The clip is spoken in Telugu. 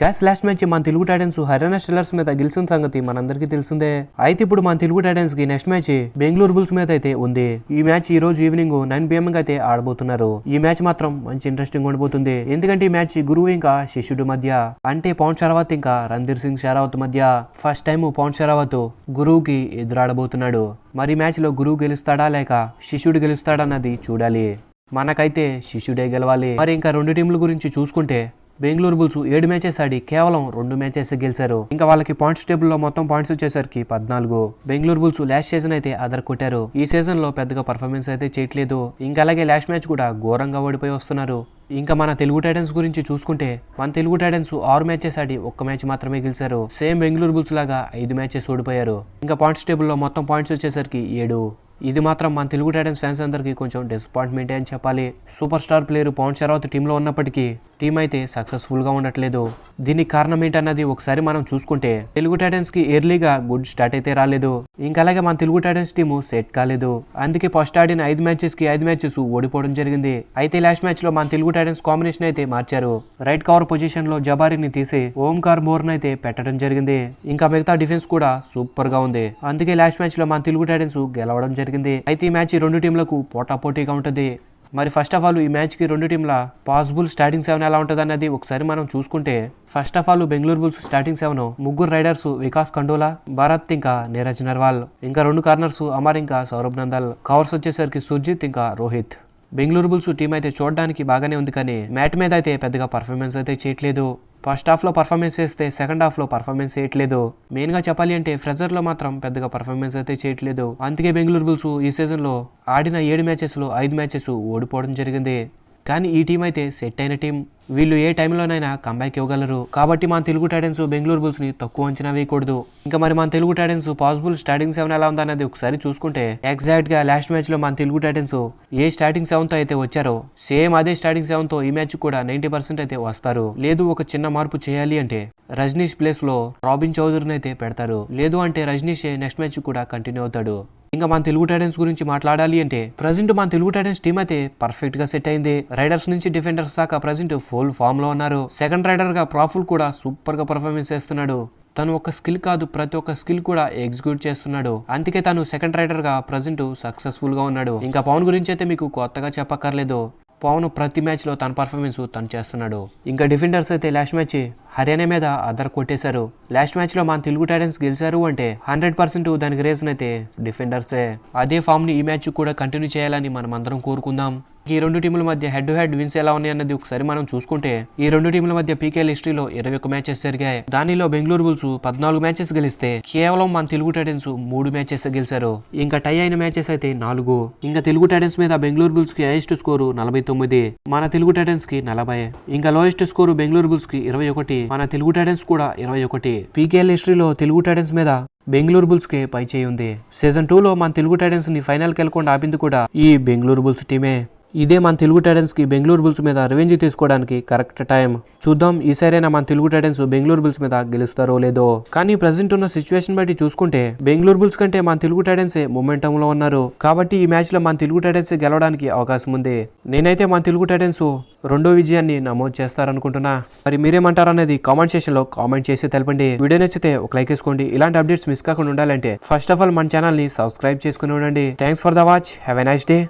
గ్యాస్ లాస్ట్ మ్యాచ్ మన తెలుగు టైటన్స్ హర్యానా స్టిల్లర్స్ మీద గెలిచిన సంగతి మనందరికీ తెలిసిందే. అయితే ఇప్పుడు మన తెలుగు టైటన్స్ కి నెక్స్ట్ మ్యాచ్ బెంగళూరు బుల్స్ మీద అయితే ఉంది. ఈ మ్యాచ్ ఈ రోజు ఈవినింగ్ 9 PM అయితే ఆడబోతున్నారు. ఈ మ్యాచ్ మాత్రం మంచి ఇంట్రెస్టింగ్ ఉండబోతుంది. ఎందుకంటే ఈ మ్యాచ్ గురువు ఇంకా శిష్యుడి మధ్య, అంటే పవన్ షరావత్ ఇంకా రణధీర్ సింగ్ షరావత్ మధ్య ఫస్ట్ టైం పవన్ షరావత్ గురువుకి ఎదురాడబోతున్నాడు. మరి మ్యాచ్ లో గురువు గెలుస్తాడా లేక శిష్యుడు గెలుస్తాడా అన్నది చూడాలి. మనకైతే శిష్యుడే గెలవాలి. మరి ఇంకా రెండు టీంల గురించి చూసుకుంటే బెంగళూరు బుల్స్ 7 మ్యాచెస్ ఆడి కేవలం 2 మ్యాచెస్ గెలిచారు. ఇంకా వాళ్ళకి పాయింట్స్ టేబుల్ లో మొత్తం పాయింట్స్ వచ్చేసరికి 14. బెంగళూరు బుల్స్ లాస్ట్ సీజన్ అయితే అదర్ కొట్టారు. ఈ సీజన్ లో పెద్దగా పర్ఫార్మెన్స్ అయితే చేయట్లేదు. ఇంకా అలాగే లాస్ట్ మ్యాచ్ కూడా ఘోరంగా ఓడిపోయి వస్తున్నారు. ఇంకా మన తెలుగు టైటన్స్ గురించి చూసుకుంటే మన తెలుగు టైటన్స్ 6 మ్యాచెస్ ఆడి 1 మ్యాచ్ మాత్రమే గెలిచారు. సేమ్ బెంగళూరు బుల్స్ లాగా 5 మ్యాచెస్ ఓడిపోయారు. ఇంకా పాయింట్స్ టేబుల్ లో మొత్తం పాయింట్స్ వచ్చేసరికి 7. ఇది మాత్రం మన తెలుగు టైటన్స్ ఫ్యాన్స్ అందరికీ కొంచెం డిసప్పాయింట్మెంట్ అని చెప్పాలి. Super star player Pavan Sehrawat టీంలో ఉన్నప్పటికీ టీం అయితే సక్సెస్ఫుల్ గా ఉండట్లేదు. దీనికి కారణం ఏంటన్నది ఒకసారి మనం చూసుకుంటే తెలుగు టైటన్స్ కి ఎర్లీగా గుడ్ స్టార్ట్ అయితే రాలేదు. ఇంకా అలాగే మన తెలుగు టైటన్స్ టీము సెట్ కాలేదు. అందుకే ఫస్ట్ ఆడిన 5 మ్యాచెస్ కి 5 మ్యాచెస్ ఓడిపోవడం జరిగింది. అయితే లాస్ట్ మ్యాచ్ లో మన తెలుగు టైటన్స్ కాంబినేషన్ అయితే మార్చారు. రైట్ కవర్ పొజిషన్ లో జబారీని తీసి ఓంకార్ మోర్న్ అయితే పెట్టడం జరిగింది. ఇంకా మిగతా డిఫెన్స్ కూడా సూపర్ గా ఉంది. అందుకే లాస్ట్ మ్యాచ్ లో మన తెలుగు టైటన్స్ గెలవడం జరిగింది. అయితే ఈ మ్యాచ్ రెండు టీంలకు పోటాపోటీగా ఉంటుంది. మరి ఫస్ట్ ఆఫ్ ఆల్ ఈ మ్యాచ్ కి రెండు టీంల పాసిబుల్ స్టార్టింగ్ 7 ఎలా ఉంటుంది అన్నది ఒకసారి మనం చూసుకుంటే first of all Bengaluru bulls starting 7 ముగ్గురు రైడర్స్ వికాస్ ఖండోలా, భారత్ ఇంకా నీరజ్ నర్వాల్. ఇంకా 2 కార్నర్స్ అమర్ ఇంకా సౌరభ్ నందల్. కవర్స్ వచ్చేసరికి సుర్జిత్ ఇంకా రోహిత్. బెంగళూరు బుల్స్ టీం అయితే చూడడానికి బాగానే ఉంది, కానీ మ్యాట్ మీద అయితే పెద్దగా పర్ఫార్మెన్స్ అయితే చేయట్లేదు. ఫస్ట్ హాఫ్ లో పర్ఫార్మెన్స్ చేస్తే సెకండ్ హాఫ్ లో పర్ఫార్మెన్స్ చేయట్లేదు. మెయిన్ గా చెప్పాలి అంటే ఫ్రెజర్ లో మాత్రం పెద్దగా పర్ఫార్మెన్స్ అయితే చేయట్లేదు. అందుకే బెంగళూరు బుల్స్ ఈ సీజన్ లో ఆడిన 7 మ్యాచెస్ లో 5 మ్యాచెస్ ఓడిపోవడం జరిగింది. కానీ ఈ టీం అయితే సెట్ అయిన టీం. వీళ్ళు ఏ టైంలోనైనా కంబ్యాక్ ఇవ్వగలరు. కాబట్టి మన తెలుగు టైటన్స్ బెంగళూరు బుల్స్ ని తక్కువ అంచనా వేయకూడదు. ఇంకా మరి మన తెలుగు టైటన్స్ పాసిబుల్ స్టార్టింగ్ 7 ఎలా ఉందన్నది ఒకసారి చూసుకుంటే ఎగ్జాక్ట్ గా లాస్ట్ మ్యాచ్ లో మన తెలుగు టైటన్స్ ఏ స్టార్టింగ్ 7 తో అయితే వచ్చారో సేమ్ అదే స్టార్టింగ్ 7 తో ఈ మ్యాచ్ కూడా 90% అయితే వస్తారు. లేదు ఒక చిన్న మార్పు చేయాలి అంటే రజనీష్ ప్లేస్ లో రాబిన్ చౌదరిని అయితే పెడతారు. లేదు అంటే రజనీష్ నెక్స్ట్ మ్యాచ్ కూడా కంటిన్యూ అవుతాడు. ఇంకా మన తెలుగు టైటన్స్ గురించి మాట్లాడాలి అంటే ప్రజెంట్ మన తెలుగు టైటన్స్ టీం అయితే పర్ఫెక్ట్ గా సెట్ అయింది. రైడర్స్ నుంచి డిఫెండర్స్ దాకా ప్రజెంట్ ఫుల్ ఫామ్ లో ఉన్నారు. సెకండ్ రైడర్ గా ప్రాఫుల్ కూడా సూపర్ గా పర్ఫార్మెన్స్ చేస్తున్నాడు. తను ఒక స్కిల్ కాదు, ప్రతి ఒక్క స్కిల్ కూడా ఎగ్జిక్యూట్ చేస్తున్నాడు. అందుకే తను సెకండ్ రైడర్ గా ప్రజెంట్ సక్సెస్ఫుల్ గా ఉన్నాడు. ఇంకా పవన్ గురించి అయితే మీకు కొత్తగా చెప్పక్కర్లేదు. పవన్ ప్రతి మ్యాచ్ లో తన పర్ఫార్మెన్స్ తను చేస్తున్నాడు. ఇంకా డిఫెండర్స్ అయితే లాస్ట్ మ్యాచ్ హర్యానా మీద అదర్ కొట్టేశారు. లాస్ట్ మ్యాచ్ లో మన తెలుగు టైటన్స్ గెలిచారు అంటే 100% దానికి రీజన్ అయితే డిఫెండర్సే. అదే ఫామ్ ని ఈ మ్యాచ్ కూడా కంటిన్యూ చేయాలని మనం అందరం కోరుకుందాం. ఈ రెండు టీముల మధ్య హెడ్ టు హెడ్ విన్స్ ఎలా ఉన్నాయి అన్నది ఒకసారి మనం చూసుకుంటే ఈ రెండు టీముల మధ్య పీకేఎల్ హిస్టరీలో 21 మ్యాచెస్ జరిగాయి. దానిలో బెంగళూరు బుల్స్ 14 మ్యాచెస్ గెలిస్తే కేవలం మన తెలుగు టైటన్స్ 3 మ్యాచెస్ గెలిచారు. ఇంకా టై అయిన మ్యాచెస్ అయితే 4. ఇంకా తెలుగు టైటన్స్ మీద బెంగళూరు బుల్స్ కి హైయెస్ట్ స్కోరు 49, మన తెలుగు టైటన్స్ కి 40. ఇంకా లోయెస్ట్ స్కోరు బెంగళూరు బుల్స్ కి 21, మన తెలుగు టైటన్స్ కూడా 21. పీకేఎల్ హిస్టరీలో తెలుగు టైటన్స్ మీద బెంగళూరు బుల్స్ కి పై చేయి ఉంది. సీజన్ 2 లో మన తెలుగు టైటన్స్ ని ఫైనల్ కి వెళ్లకుండా ఆపింది కూడా ఈ బెంగళూరు బుల్స్ టీమే. ఇదే మన తెలుగు టైటన్స్ కి బెంగళూరు బుల్స్ మీద రివెంజ్ తీసుకోవడానికి కరెక్ట్ టైం. చూద్దాం ఈసారైనా మన తెలుగు టైటన్స్ బెంగళూరు బుల్స్ మీద గెలుస్తారో లేదో. కానీ ప్రెసెంట్ ఉన్న సిచ్యువేషన్ బట్టి చూసుకుంటే బెంగళూరు బుల్స్ కంటే మన తెలుగు టైటన్సే మొమెంటం లో ఉన్నారు. కాబట్టి ఈ మ్యాచ్ లో మన తెలుగు టైటన్స్ గెలవడానికి అవకాశం ఉంది. నేనైతే మన తెలుగు టైటన్స్ రెండో విజయాన్ని నమోదు చేస్తారనుకుంటున్నా. మరి మీరేమంటారు అనేది కామెంట్ సెక్షన్ లో కామెంట్ చేసి తెలపండి. వీడియో నచ్చితే ఒక లైక్ వేసుకోండి. ఇలాంటి అప్డేట్స్ మిస్ కాకుండా ఉండాలంటే ఫస్ట్ ఆఫ్ ఆల్ మన ఛానల్ ని సబ్స్క్రైబ్ చేసుకుని ఉండండి. Thanks for the watch. Have a nice day.